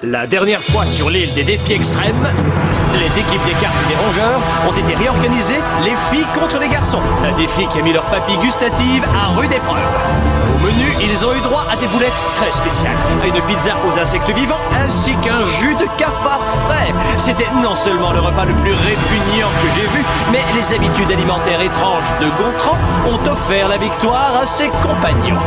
La dernière fois sur l'île des défis extrêmes, les équipes des cartes et des rongeurs ont été réorganisées, les filles contre les garçons. Un défi qui a mis leur papille gustative à rude épreuve. Au menu, ils ont eu droit à des boulettes très spéciales, à une pizza aux insectes vivants, ainsi qu'un jus de cafard frais. C'était non seulement le repas le plus répugnant que j'ai vu, mais les habitudes alimentaires étranges de Gontran ont offert la victoire à ses compagnons.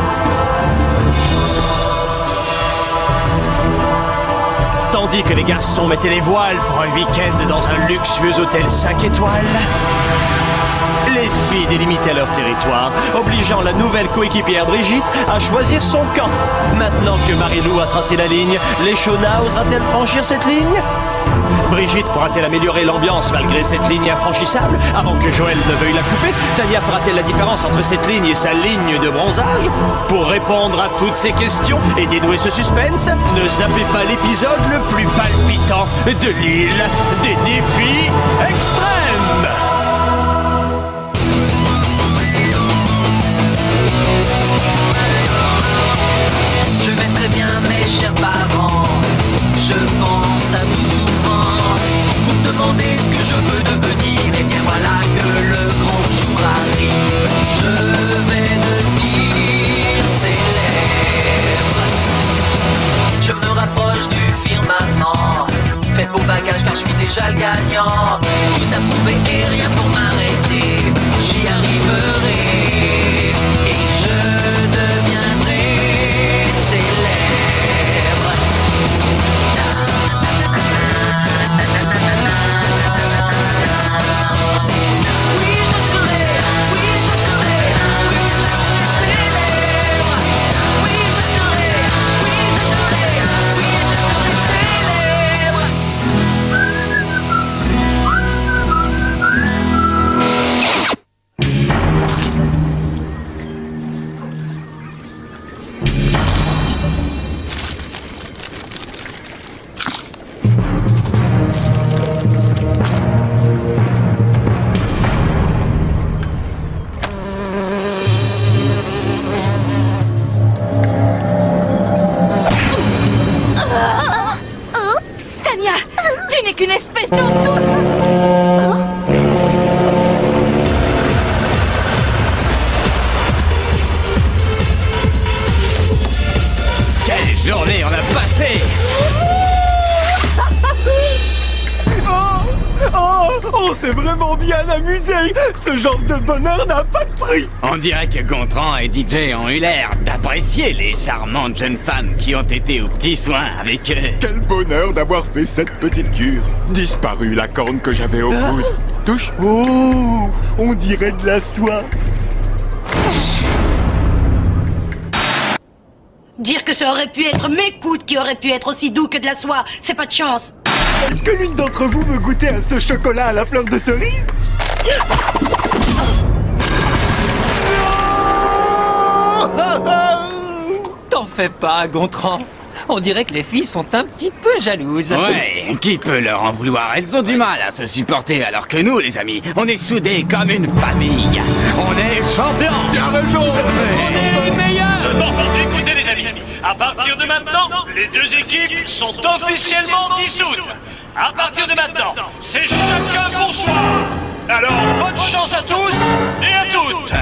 Tandis que les garçons mettaient les voiles pour un week-end dans un luxueux hôtel 5 étoiles, les filles délimitaient leur territoire, obligeant la nouvelle coéquipière Brigitte à choisir son camp. Maintenant que Marie-Lou a tracé la ligne, Léchona osera-t-elle franchir cette ligne? Brigitte pourra-t-elle améliorer l'ambiance malgré cette ligne infranchissable avant que Joël ne veuille la couper? Tania fera-t-elle la différence entre cette ligne et sa ligne de bronzage? Pour répondre à toutes ces questions et dénouer ce suspense, ne zappez pas l'épisode le plus palpitant de l'île des défis extrêmes. Je vais très bien mes chers parents, je pense à vous souvent. Vous me demandez ce que je veux devenir, et bien voilà que le grand jour arrive. Je vais devenir célèbre. Je me rapproche du firmament. Faites vos bagages car je suis déjà le gagnant. Tout à prouver et rien pour m'arrêter. J'y arriverai et je deviendrai célèbre. Qu'une espèce d'entour. Quelle journée on a passé! On s'est vraiment bien amusé. Ce genre de bonheur n'a pas de prix. On dirait que Gontran et DJ ont eu l'air d'apprécier les charmantes jeunes femmes qui ont été aux petits soins avec eux. Quel bonheur d'avoir fait cette petite cure. Disparu la corne que j'avais au coude. Touche. Oh, on dirait de la soie. Dire que ça aurait pu être mes coudes qui auraient pu être aussi doux que de la soie, c'est pas de chance. Est-ce que l'une d'entre vous veut goûter à ce chocolat à la fleur de cerise? T'en fais pas, Gontran. On dirait que les filles sont un petit peu jalouses. Ouais, qui peut leur en vouloir? Elles ont du mal à se supporter alors que nous, les amis, on est soudés comme une famille. On est champions. Tu as raison. On est meilleurs. Bon, écoutez les amis, à partir de maintenant, les deux équipes sont officiellement dissoutes. À partir de maintenant, c'est chacun pour soi. Alors, bonne chance à tous et à toutes.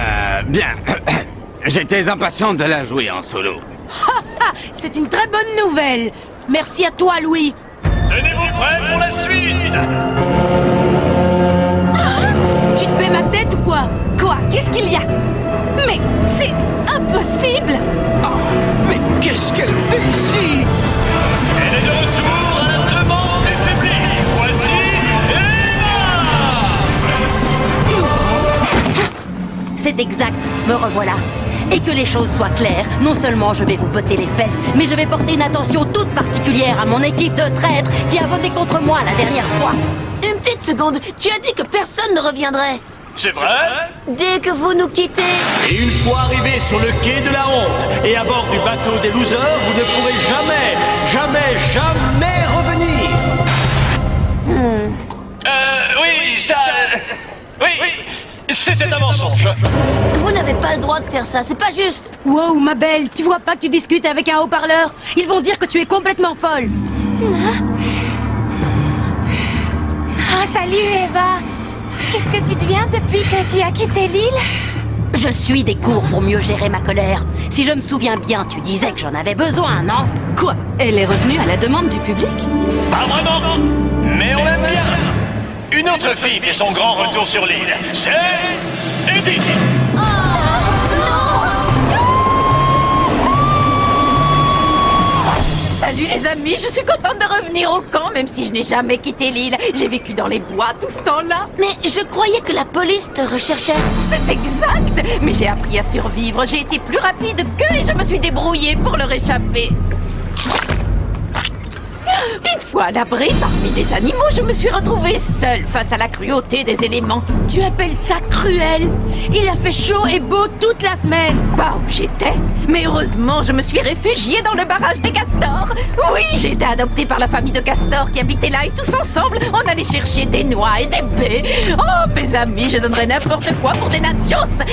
Bien. J'étais impatient de la jouer en solo. C'est une très bonne nouvelle. Merci à toi, Louis. Tenez-vous prêts pour la suite. Tu te mets ma tête ou quoi? Quoi? Qu'est-ce qu'il y a? Mais c'est impossible! Mais qu'est-ce qu'elle fait ici? Elle est de retour à la demande des publics. Voici Emma. C'est exact, me revoilà. Et que les choses soient claires, non seulement je vais vous botter les fesses, mais je vais porter une attention toute particulière à mon équipe de traîtres qui a voté contre moi la dernière fois. Une petite seconde, tu as dit que personne ne reviendrait. C'est vrai? Dès que vous nous quittez... Et une fois arrivé sur le quai de la honte et à bord du bateau des losers, vous ne pourrez jamais revenir. Oui, ça... Oui, c'était un mensonge. Vous n'avez pas le droit de faire ça, c'est pas juste. Wow, ma belle, tu vois pas que tu discutes avec un haut-parleur? Ils vont dire que tu es complètement folle. Ah, salut Eva. Qu'est-ce que tu deviens depuis que tu as quitté l'île? Je suis des cours pour mieux gérer ma colère. Si je me souviens bien, tu disais que j'en avais besoin, non? Quoi? Elle est revenue à la demande du public? Pas vraiment, mais on l'aime bien. Une autre fille fait son grand retour sur l'île. C'est Edith. Salut les amis, je suis contente de revenir au camp, même si je n'ai jamais quitté l'île. J'ai vécu dans les bois tout ce temps-là. Mais je croyais que la police te recherchait. C'est exact, mais j'ai appris à survivre. J'ai été plus rapide qu'eux et je me suis débrouillée pour leur échapper. Une fois à l'abri parmi les animaux, je me suis retrouvée seule face à la cruauté des éléments. Tu appelles ça cruel? Il a fait chaud et beau toute la semaine. Pas où j'étais, mais heureusement, je me suis réfugiée dans le barrage des castors. Oui, j'ai été adoptée par la famille de castors qui habitait là et tous ensemble, on allait chercher des noix et des baies. Oh, mes amis, je donnerais n'importe quoi pour des nachos.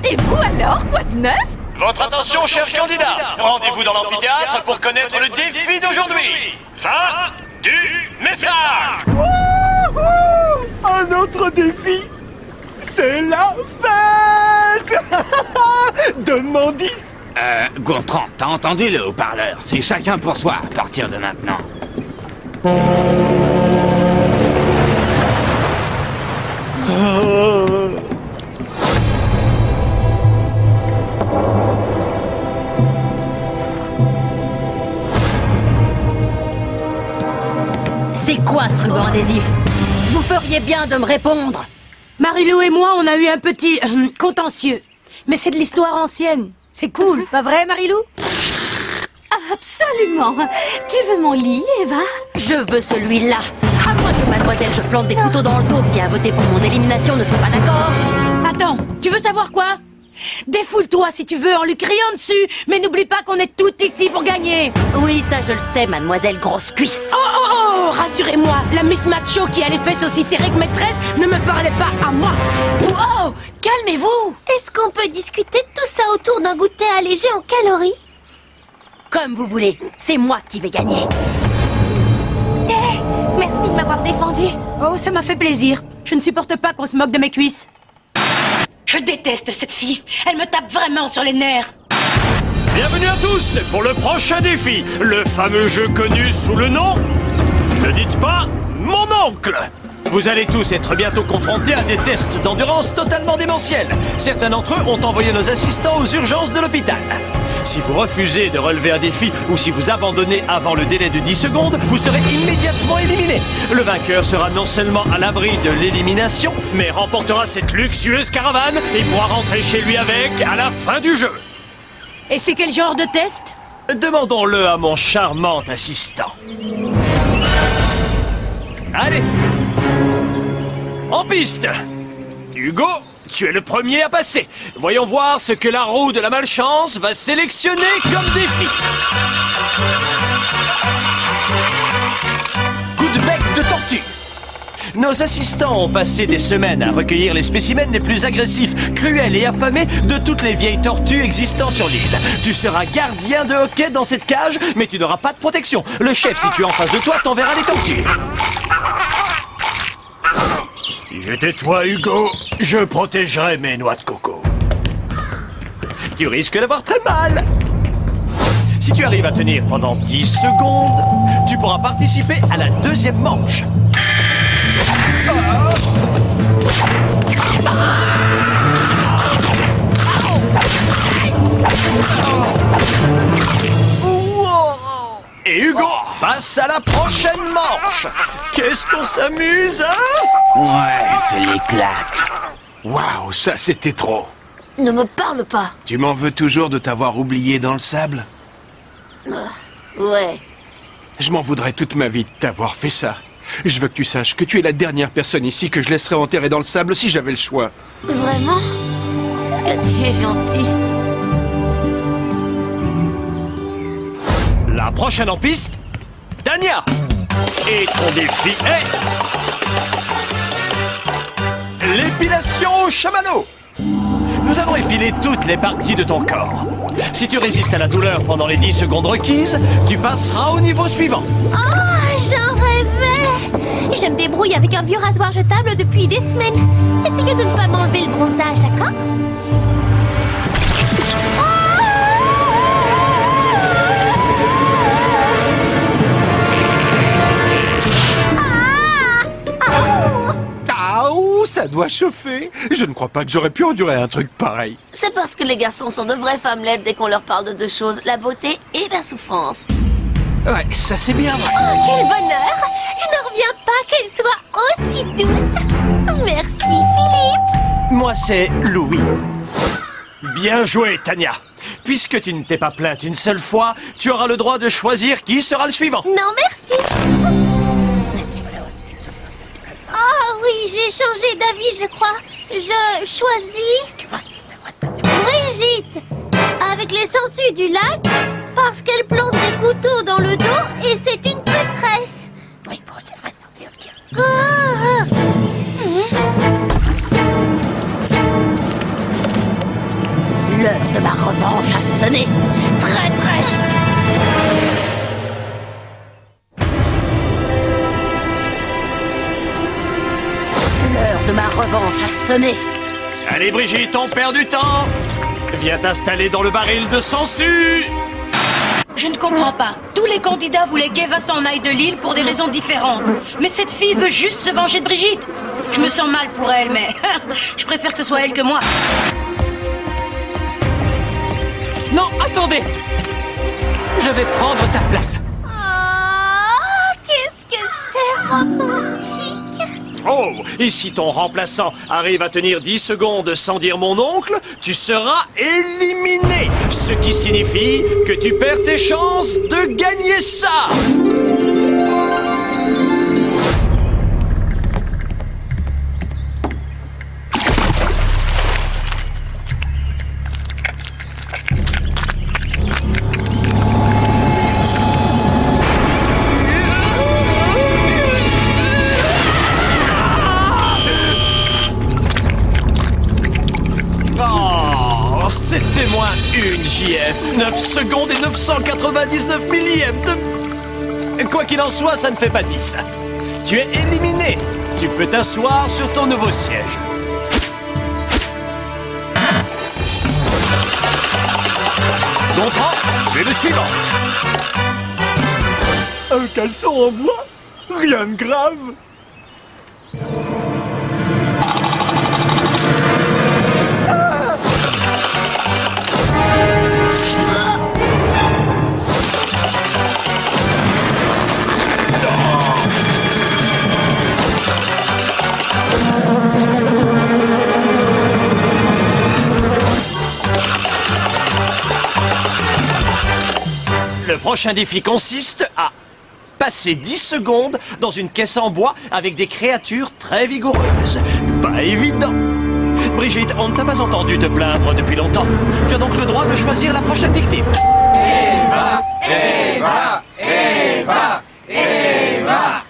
Et vous alors, quoi de neuf? Votre attention, chers candidats. Rendez-vous dans l'amphithéâtre pour connaître le défi d'aujourd'hui. Fin du message. Wouhou! Un autre défi. C'est la fête. Donne-moi 10. Gontran, t'as entendu le haut-parleur? C'est chacun pour soi à partir de maintenant. C'est quoi ce ruban adhésif? Vous feriez bien de me répondre. Marilou et moi, on a eu un petit contentieux. Mais c'est de l'histoire ancienne. C'est cool, pas vrai, Marilou? Absolument. Tu veux mon lit, Eva? Je veux celui-là. À moins que mademoiselle je plante des couteaux dans le dos qui a voté pour mon élimination ne soit pas d'accord. Attends, tu veux savoir quoi? Défoule-toi si tu veux en lui criant dessus, mais n'oublie pas qu'on est toutes ici pour gagner. Oui, ça je le sais, mademoiselle grosse cuisse. Oh, rassurez-moi, la Miss Macho qui a les fesses aussi serrées que maîtresse ne me parlait pas à moi. Oh, calmez-vous. Est-ce qu'on peut discuter de tout ça autour d'un goûter allégé en calories? Comme vous voulez, c'est moi qui vais gagner. Merci de m'avoir défendu. Oh, ça m'a fait plaisir. Je ne supporte pas qu'on se moque de mes cuisses. Je déteste cette fille. Elle me tape vraiment sur les nerfs. Bienvenue à tous pour le prochain défi, le fameux jeu connu sous le nom... Ne dites pas mon oncle. Vous allez tous être bientôt confrontés à des tests d'endurance totalement démentiels. Certains d'entre eux ont envoyé nos assistants aux urgences de l'hôpital. Si vous refusez de relever un défi ou si vous abandonnez avant le délai de 10 secondes, vous serez immédiatement éliminé. Le vainqueur sera non seulement à l'abri de l'élimination, mais remportera cette luxueuse caravane et pourra rentrer chez lui avec à la fin du jeu. Et c'est quel genre de test? Demandons-le à mon charmant assistant. Allez! En piste! Hugo, tu es le premier à passer. Voyons voir ce que la roue de la malchance va sélectionner comme défi. Coup de bec de tortue. Nos assistants ont passé des semaines à recueillir les spécimens les plus agressifs, cruels et affamés de toutes les vieilles tortues existant sur l'île. Tu seras gardien de hockey dans cette cage, mais tu n'auras pas de protection. Le chef situé en face de toi t'enverra les tortues. Si j'étais toi, Hugo, je protégerais mes noix de coco. Tu risques d'avoir très mal. Si tu arrives à tenir pendant 10 secondes, tu pourras participer à la deuxième manche. Et Hugo passe à la prochaine manche. Qu'est-ce qu'on s'amuse, hein? Ouais, c'est l'éclate. Waouh, ça c'était trop. Ne me parle pas. Tu m'en veux toujours de t'avoir oublié dans le sable? Ouais. Je m'en voudrais toute ma vie de t'avoir fait ça. Je veux que tu saches que tu es la dernière personne ici que je laisserais enterrer dans le sable si j'avais le choix. Vraiment? Est-ce que tu es gentil? La prochaine en piste, Dania. Et ton défi est... l'épilation au chamallow. Nous allons épiler toutes les parties de ton corps. Si tu résistes à la douleur pendant les 10 secondes requises, tu passeras au niveau suivant. Oh, j'en rêvais! Je me débrouille avec un vieux rasoir jetable depuis des semaines. Essayez de ne pas m'enlever le bronzage, d'accord? Aouh, ça doit chauffer. Je ne crois pas que j'aurais pu endurer un truc pareil. C'est parce que les garçons sont de vraies femmelettes dès qu'on leur parle de deux choses, la beauté et la souffrance. Ouais, ça c'est bien vrai. Oh, quel bonheur! Je n'en reviens pas qu'elle soit aussi douce. Merci, Philippe. Moi, c'est Louis. Bien joué, Tania. Puisque tu ne t'es pas plainte une seule fois, tu auras le droit de choisir qui sera le suivant. Non, merci. Oh oui, j'ai changé d'avis, je crois. Je choisis Brigitte, avec les sangsues du lac, parce qu'elle plante des couteaux dans le dos et c'est une traîtresse. L'heure de ma revanche a sonné. Traîtresse! L'heure de ma revanche a sonné. Allez, Brigitte, on perd du temps. Viens t'installer dans le baril de sangsues. Je ne comprends pas. Tous les candidats voulaient qu'Eva s'en aille de l'île pour des raisons différentes. Mais cette fille veut juste se venger de Brigitte. Je me sens mal pour elle, mais je préfère que ce soit elle que moi. Non, attendez! Je vais prendre sa place. Oh, qu'est-ce que c'est romantique! Oh, et si ton remplaçant arrive à tenir 10 secondes sans dire mon oncle, tu seras éliminé. Ce qui signifie que tu perds tes chances de gagner ça. C'était moins une JF, 9 secondes et 999 millièmes de... Quoi qu'il en soit, ça ne fait pas 10. Tu es éliminé. Tu peux t'asseoir sur ton nouveau siège. Gontran, tu es le suivant. Un caleçon en bois? Rien de grave. Le prochain défi consiste à passer 10 secondes dans une caisse en bois avec des créatures très vigoureuses. Pas évident. Brigitte, on ne t'a pas entendu te plaindre depuis longtemps. Tu as donc le droit de choisir la prochaine victime. Eva, Eva, Eva, Eva.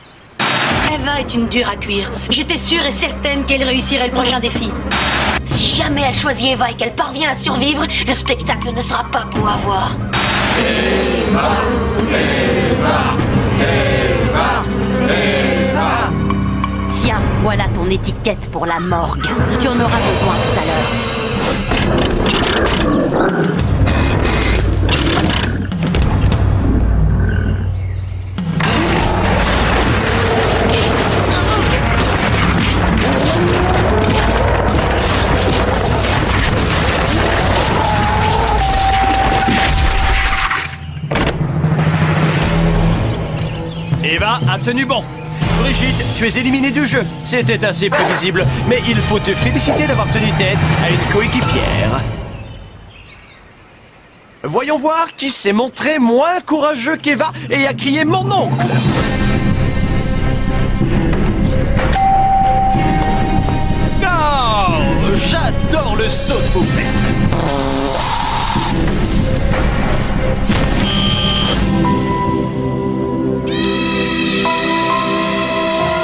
Eva est une dure à cuire. J'étais sûre et certaine qu'elle réussirait le prochain défi. Si jamais elle choisit Eva et qu'elle parvient à survivre, le spectacle ne sera pas beau à voir. Eva, Eva, Eva, Eva. Tiens, voilà ton étiquette pour la morgue. Tu en auras besoin tout à l'heure. Eva a tenu bon. Brigitte, tu es éliminée du jeu. C'était assez prévisible, mais il faut te féliciter d'avoir tenu tête à une coéquipière. Voyons voir qui s'est montré moins courageux qu'Eva et a crié mon oncle. Oh, j'adore le saut de bouffette.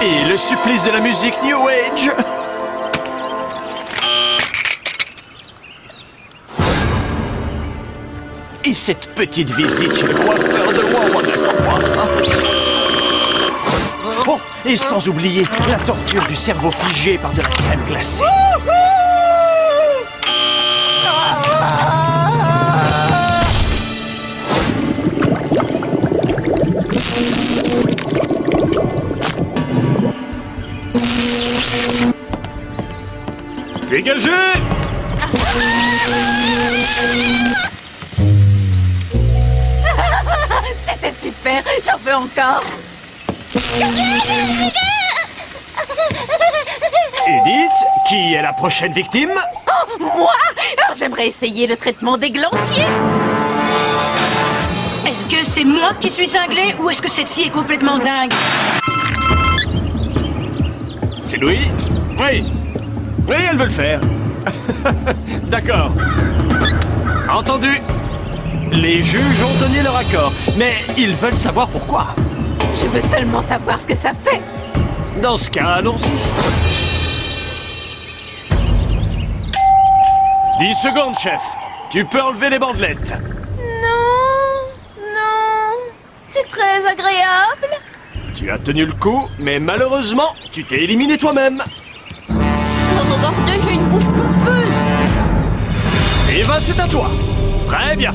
Et le supplice de la musique New Age. cette petite visite chez le coiffeur de Wawanakwaa. Oh, et sans oublier la torture du cerveau figé par de la crème glacée. Dégagez! C'était super, j'en veux encore. Edith, qui est la prochaine victime? Oh, moi? Alors j'aimerais essayer le traitement des glandiers. Est-ce que c'est moi qui suis cinglé ou est-ce que cette fille est complètement dingue? C'est Louis? Oui. Oui, elle veut le faire. D'accord. Entendu. Les juges ont donné leur accord, mais ils veulent savoir pourquoi. Je veux seulement savoir ce que ça fait. Dans ce cas, allons-y. 10 secondes, chef. Tu peux enlever les bandelettes. Non, c'est très agréable. Tu as tenu le coup, mais malheureusement, tu t'es éliminé toi-même. Regardez, j'ai une bouche pulpeuse. Eva, c'est à toi. Très bien.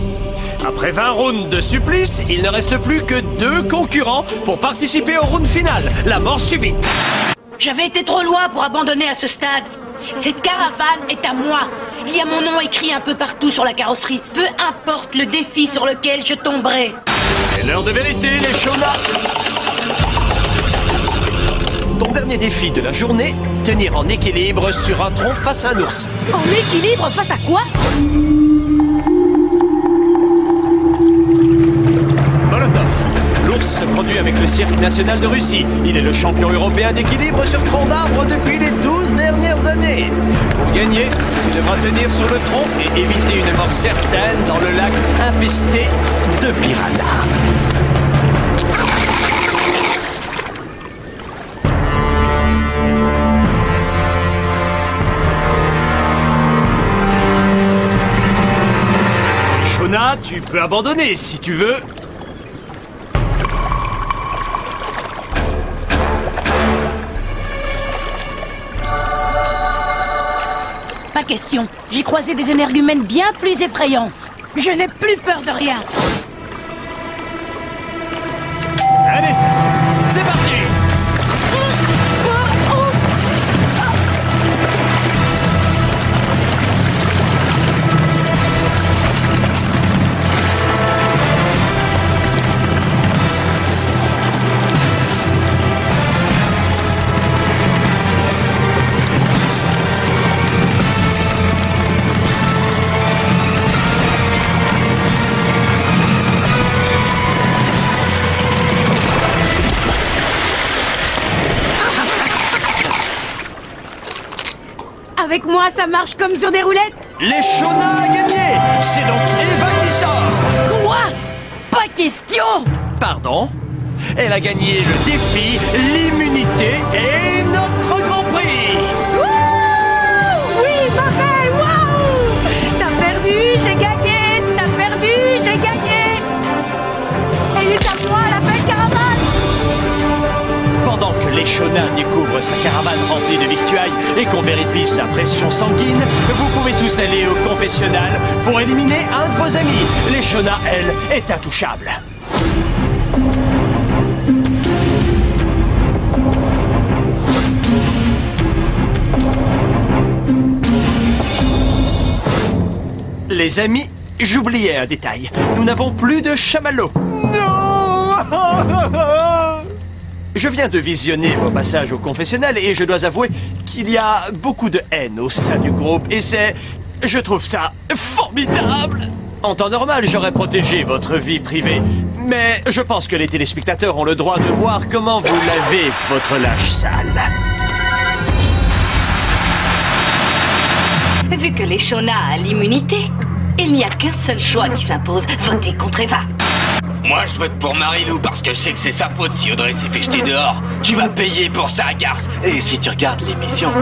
Après 20 rounds de supplice, il ne reste plus que 2 concurrents pour participer au round final, la mort subite. J'avais été trop loin pour abandonner à ce stade. Cette caravane est à moi. Il y a mon nom écrit un peu partout sur la carrosserie. Peu importe le défi sur lequel je tomberai. C'est l'heure de vérité, les Shona. Ton dernier défi de la journée, tenir en équilibre sur un tronc face à un ours. En équilibre face à quoi? Molotov. L'ours se produit avec le Cirque national de Russie. Il est le champion européen d'équilibre sur tronc d'arbre depuis les 12 dernières années. Pour gagner, tu devras tenir sur le tronc et éviter une mort certaine dans le lac infesté de piranhas. Shona, tu peux abandonner si tu veux. Pas question. J'ai croisé des énergumènes bien plus effrayants. Je n'ai plus peur de rien. Allez, c'est parti. Avec moi, ça marche comme sur des roulettes. Les Shona a gagné. C'est donc Eva qui sort. Quoi? Pas question. Pardon? Elle a gagné le défi, l'immunité et notre Grand Prix. Wouh! Oui, ma belle, waouh! T'as perdu, j'ai gagné. T'as perdu, j'ai gagné. Elle est à moi, la belle caravane. Pendant que les Shona découvrent sa caravane remplie de victuailles et qu'on vérifie sa pression sanguine, vous pouvez tous aller au confessionnal pour éliminer un de vos amis. Les Shona, elle, est intouchable. Les amis, j'oubliais un détail. Nous n'avons plus de chamallows. Non! Je viens de visionner vos passages au confessionnal et je dois avouer qu'il y a beaucoup de haine au sein du groupe et c'est... je trouve ça formidable! En temps normal, j'aurais protégé votre vie privée, mais je pense que les téléspectateurs ont le droit de voir comment vous lavez votre linge sale. Vu que les Shona a l'immunité, il n'y a qu'un seul choix qui s'impose, voter contre Eva. Moi, je vote pour Marilou parce que je sais que c'est sa faute si Audrey s'est fait jeter dehors. Tu vas payer pour ça, garce. Et si tu regardes l'émission,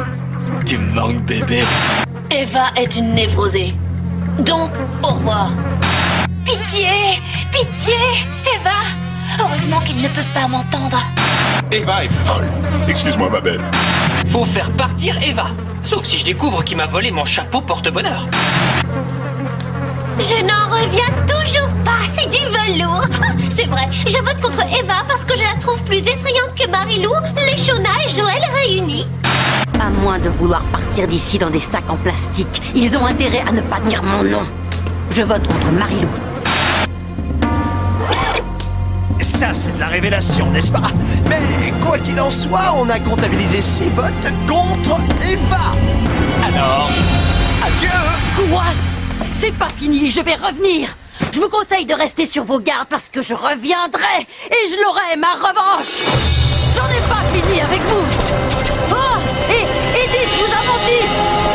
tu me manques, bébé. Eva est une névrosée. Donc, au revoir. Pitié! Pitié! Eva! Heureusement qu'il ne peut pas m'entendre. Eva est folle. Excuse-moi, ma belle. Faut faire partir Eva. Sauf si je découvre qu'il m'a volé mon chapeau porte-bonheur. Je n'en reviens toujours pas, c'est du velours. Ah, c'est vrai, je vote contre Eva parce que je la trouve plus effrayante que Marie-Lou, Léchona et Joël réunis. À moins de vouloir partir d'ici dans des sacs en plastique, ils ont intérêt à ne pas dire mon nom. Je vote contre Marie-Lou. Ça, c'est de la révélation, n'est-ce pas? Mais quoi qu'il en soit, on a comptabilisé 6 votes contre Eva. Alors, adieu. Quoi? C'est pas fini, je vais revenir. Je vous conseille de rester sur vos gardes parce que je reviendrai et je l'aurai, ma revanche. J'en ai pas fini avec vous. Oh, et Edith vous a menti.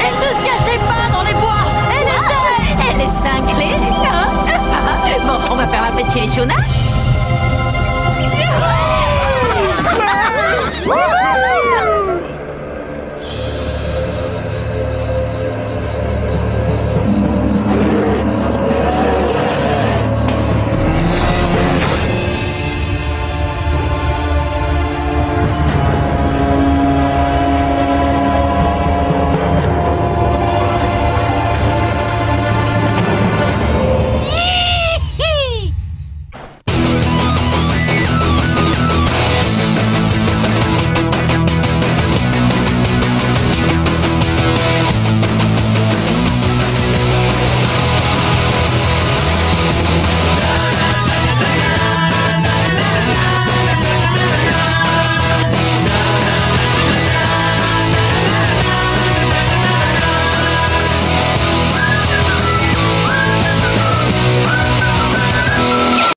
Elle ne se cachait pas dans les bois. Elle était... Elle est cinglée, hein? Bon, on va faire la fête chez les Shona.